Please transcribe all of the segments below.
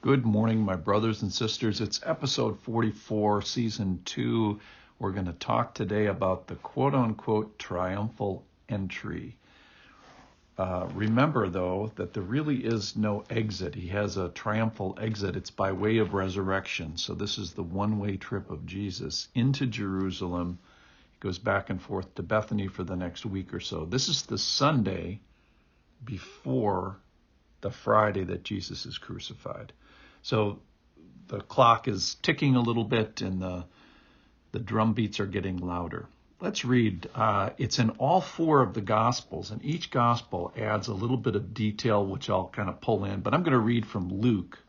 Good morning, my brothers and sisters. It's episode 44, season 2. We're going to talk today about the quote-unquote triumphal entry. Remember, though, that there really is no exit. He has a triumphal exit. It's by way of resurrection. So this is the one-way trip of Jesus into Jerusalem. He goes back and forth to Bethany for the next week or so. This is the Sunday before the Friday that Jesus is crucified. So the clock is ticking a little bit and the drum beats are getting louder. Let's read. It's in all four of the Gospels, and each Gospel adds a little bit of detail, which I'll kind of pull in. But I'm going to read from Luke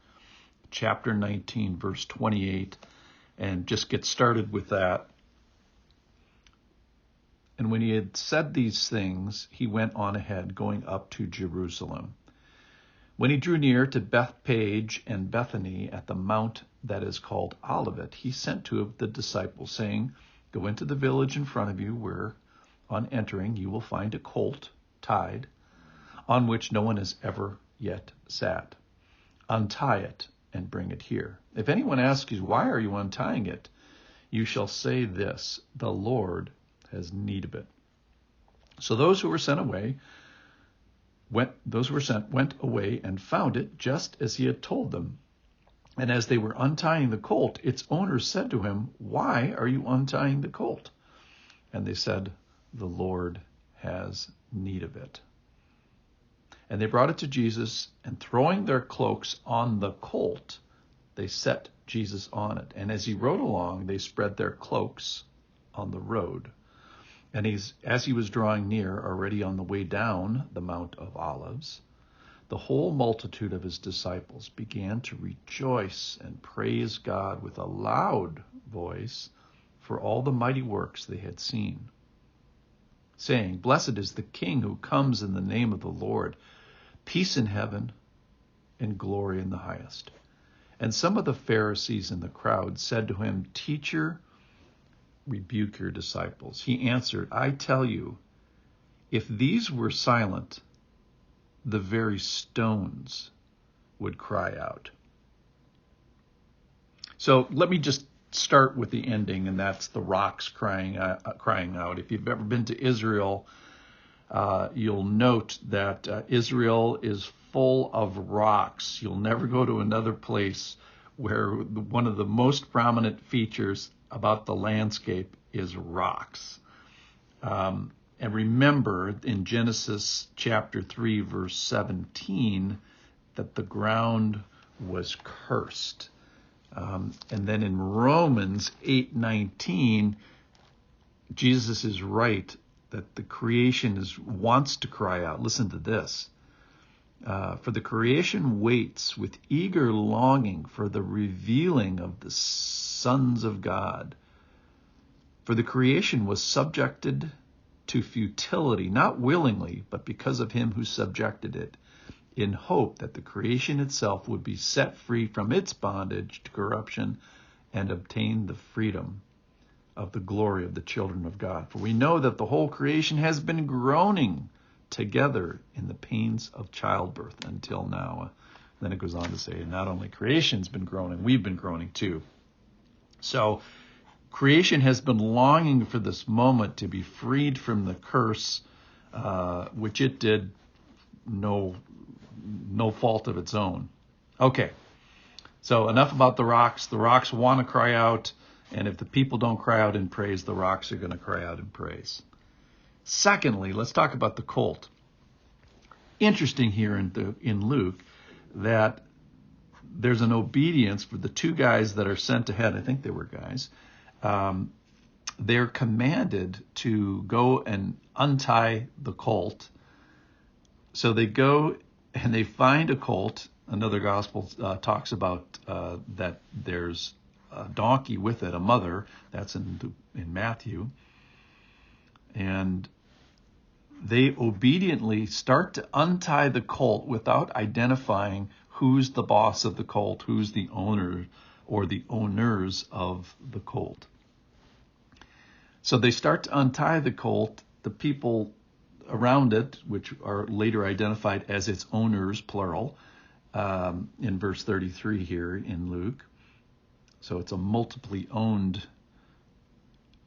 chapter 19, verse 28, and just get started with that. And when he had said these things, he went on ahead, going up to Jerusalem. When he drew near to Bethpage and Bethany at the mount that is called Olivet, he sent two of the disciples, saying, "Go into the village in front of you, where on entering you will find a colt tied, on which no one has ever yet sat. Untie it and bring it here. If anyone asks you, 'Why are you untying it?' you shall say this, 'The Lord has need of it.'" So those who were sent went away and found it just as he had told them. And as they were untying the colt, its owner said to him, "Why are you untying the colt?" And they said, "The Lord has need of it." And they brought it to Jesus, and throwing their cloaks on the colt, they set Jesus on it. And as he rode along, they spread their cloaks on the road. And as he was drawing near, already on the way down the Mount of Olives, the whole multitude of his disciples began to rejoice and praise God with a loud voice for all the mighty works they had seen, saying, "Blessed is the King who comes in the name of the Lord, peace in heaven and glory in the highest." And some of the Pharisees in the crowd said to him, "Teacher, rebuke your disciples." He answered, "I tell you, if these were silent, the very stones would cry out." So let me just start with the ending, and that's the rocks crying out. If you've ever been to Israel, you'll note that Israel is full of rocks. You'll never go to another place where one of the most prominent features about the landscape is rocks. And remember in Genesis chapter 3, verse 17, that the ground was cursed. And then in Romans 8:19, Jesus is right that the creation wants to cry out. Listen to this. For the creation waits with eager longing for the revealing of the sons of God. For the creation was subjected to futility, not willingly, but because of him who subjected it, in hope that the creation itself would be set free from its bondage to corruption and obtain the freedom of the glory of the children of God. For we know that the whole creation has been groaning together in the pains of childbirth until now. Then it goes on to say, not only creation's been groaning, we've been groaning too. So creation has been longing for this moment to be freed from the curse, which it did no fault of its own. Okay, so enough about the rocks. The rocks want to cry out, and if the people don't cry out in praise, the rocks are going to cry out in praise. Secondly, let's talk about the colt. Interesting here in Luke that there's an obedience for the two guys that are sent ahead. I think they were guys. They're commanded to go and untie the colt. So they go and they find a colt. Another gospel talks about that there's a donkey with it, a mother. That's in Matthew. And they obediently start to untie the colt without identifying who's the boss of the colt, who's the owner or the owners of the colt. So they start to untie the colt. The people around it, which are later identified as its owners, plural, in verse 33 here in Luke. So it's a multiply owned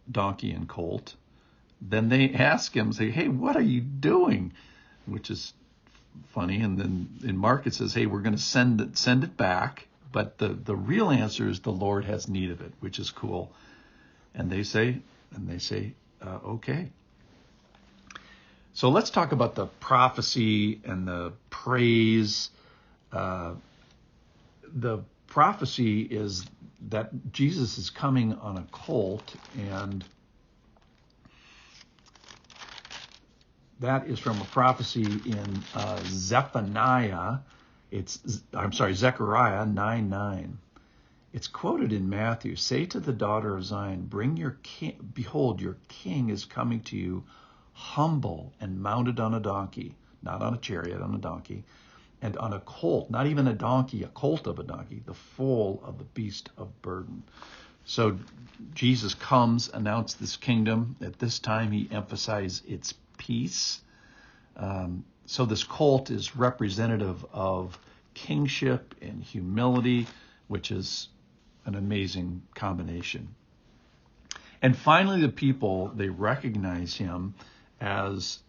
donkey and colt. Then they ask him, say, hey, what are you doing? Which is funny. And then in Mark it says, hey, we're going to send it back. But the real answer is the Lord has need of it, which is cool. And they say, okay. So let's talk about the prophecy and the praise. The prophecy is that Jesus is coming on a colt, and that is from a prophecy in Zechariah 9:9. It's quoted in Matthew. Say to the daughter of Zion, bring your king, behold, your king is coming to you, humble and mounted on a donkey, not on a chariot, on a donkey, and on a colt, not even a donkey, a colt of a donkey, the foal of the beast of burden. So Jesus comes, announced this kingdom. At this time, he emphasized its peace. So this colt is representative of kingship and humility, which is an amazing combination. And finally, the people, they recognize him as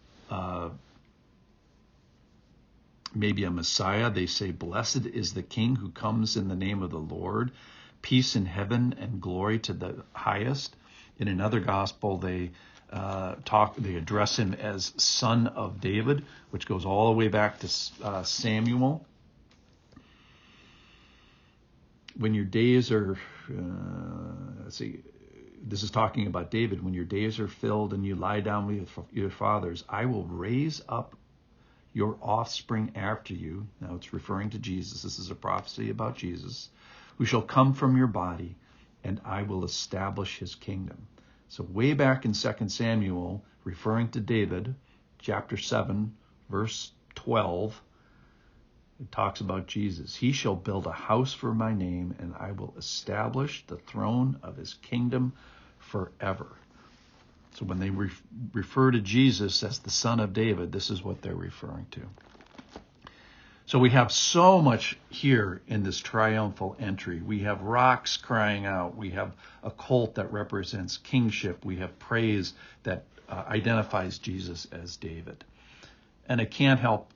maybe a Messiah. They say, blessed is the King who comes in the name of the Lord, peace in heaven and glory to the highest. In another gospel, they address him as Son of David, which goes all the way back to Samuel. When your days are, this is talking about David. When your days are filled and you lie down with your fathers, I will raise up your offspring after you. Now it's referring to Jesus. This is a prophecy about Jesus, who shall come from your body, and I will establish his kingdom. So way back in 2 Samuel, referring to David, chapter 7, verse 12, it talks about Jesus. He shall build a house for my name, and I will establish the throne of his kingdom forever. So when they refer to Jesus as the Son of David, this is what they're referring to. So we have so much here in this triumphal entry. We have rocks crying out. We have a colt that represents kingship. We have praise that identifies Jesus as David. And I can't help,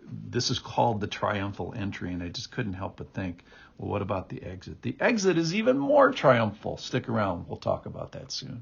this is called the triumphal entry, and I just couldn't help but think, well, what about the exit? The exit is even more triumphal. Stick around. We'll talk about that soon.